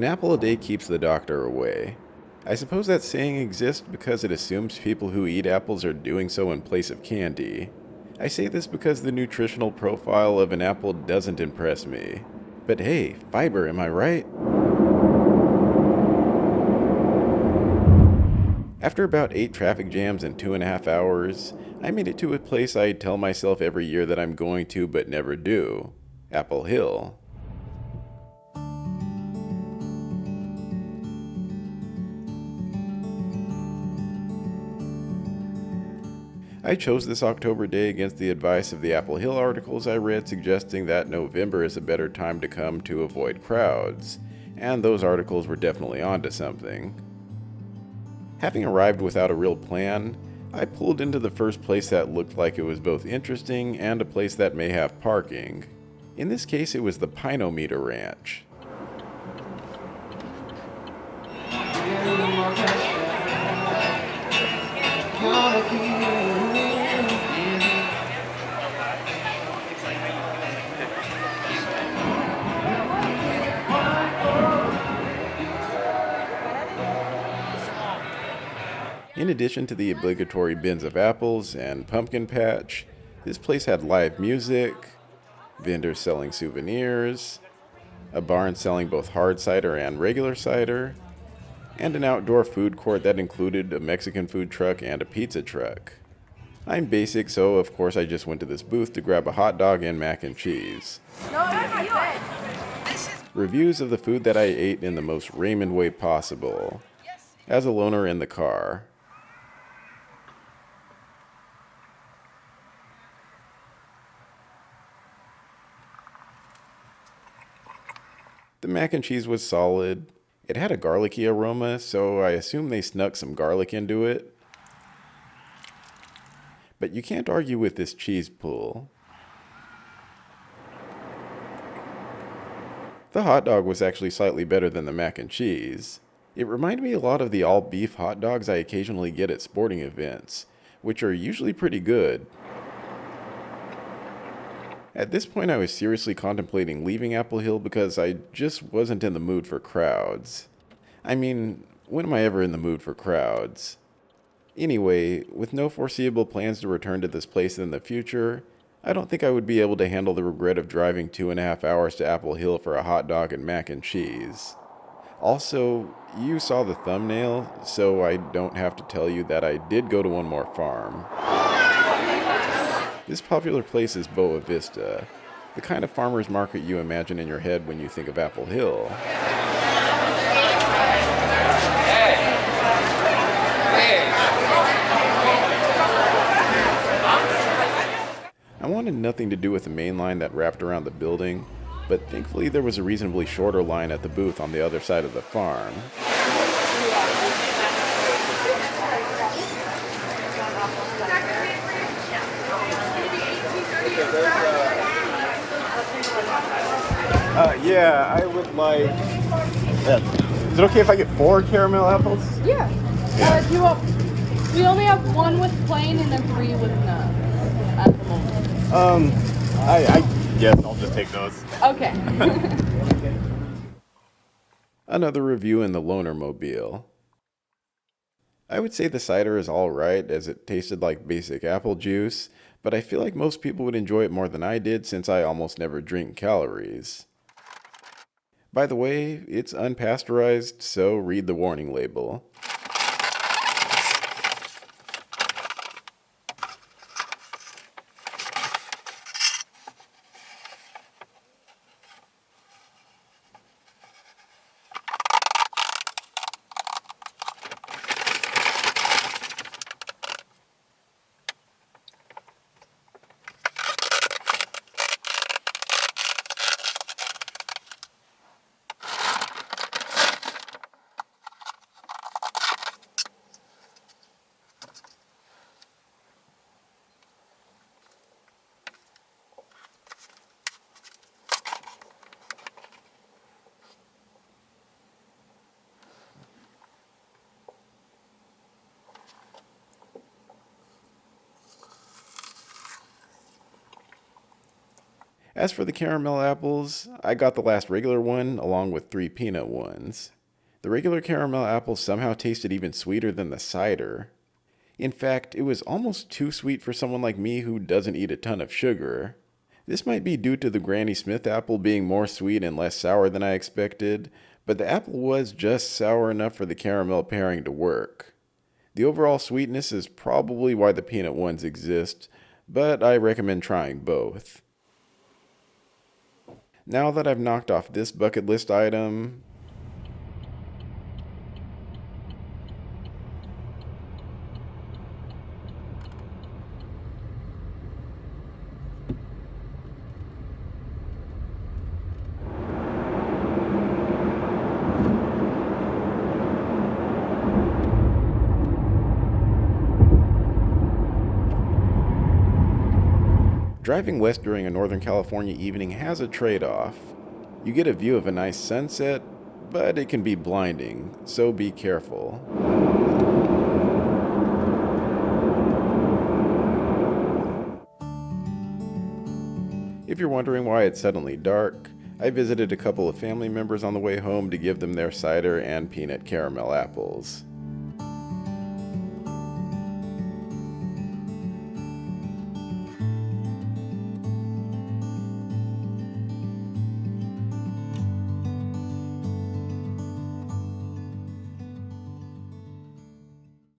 An apple a day keeps the doctor away. I suppose that saying exists because it assumes people who eat apples are doing so in place of candy. I say this because the nutritional profile of an apple doesn't impress me. But hey, fiber, am I right? After about 8 traffic jams in 2.5 hours, I made it to a place I tell myself every year that I'm going to but never do: Apple Hill. I chose this October day against the advice of the Apple Hill articles I read suggesting that November is a better time to come to avoid crowds, and those articles were definitely onto something. Having arrived without a real plan, I pulled into the first place that looked like it was both interesting and a place that may have parking. In this case, it was the Pinometer Ranch. In addition to the obligatory bins of apples and pumpkin patch, this place had live music, vendors selling souvenirs, a barn selling both hard cider and regular cider, and an outdoor food court that included a Mexican food truck and a pizza truck. I'm basic, so of course I just went to this booth to grab a hot dog and mac and cheese. Reviews of the food that I ate in the most Raymond way possible, as a loner in the car. The mac and cheese was solid. It had a garlicky aroma, so I assume they snuck some garlic into it. But you can't argue with this cheese pull. The hot dog was actually slightly better than the mac and cheese. It reminded me a lot of the all-beef hot dogs I occasionally get at sporting events, which are usually pretty good. At this point, I was seriously contemplating leaving Apple Hill because I just wasn't in the mood for crowds. I mean, when am I ever in the mood for crowds? Anyway, with no foreseeable plans to return to this place in the future, I don't think I would be able to handle the regret of driving 2.5 hours to Apple Hill for a hot dog and mac and cheese. Also, you saw the thumbnail, so I don't have to tell you that I did go to one more farm. This popular place is Boa Vista, the kind of farmer's market you imagine in your head when you think of Apple Hill. I wanted nothing to do with the main line that wrapped around the building, but thankfully there was a reasonably shorter line at the booth on the other side of the farm. Yeah, I would like. Is it okay if I get 4 caramel apples? Yeah. Do you want? We only have 1 with plain and then 3 with nut at the moment. I guess I'll just take those. Okay. Another review in the Loner Mobile. I would say the cider is alright as it tasted like basic apple juice, but I feel like most people would enjoy it more than I did since I almost never drink calories. By the way, it's unpasteurized, so read the warning label. As for the caramel apples, I got the last regular one along with 3 peanut ones. The regular caramel apple somehow tasted even sweeter than the cider. In fact, it was almost too sweet for someone like me who doesn't eat a ton of sugar. This might be due to the Granny Smith apple being more sweet and less sour than I expected, but the apple was just sour enough for the caramel pairing to work. The overall sweetness is probably why the peanut ones exist, but I recommend trying both. Now that I've knocked off this bucket list item, driving west during a Northern California evening has a trade-off. You get a view of a nice sunset, but it can be blinding, so be careful. If you're wondering why it's suddenly dark, I visited a couple of family members on the way home to give them their cider and peanut caramel apples.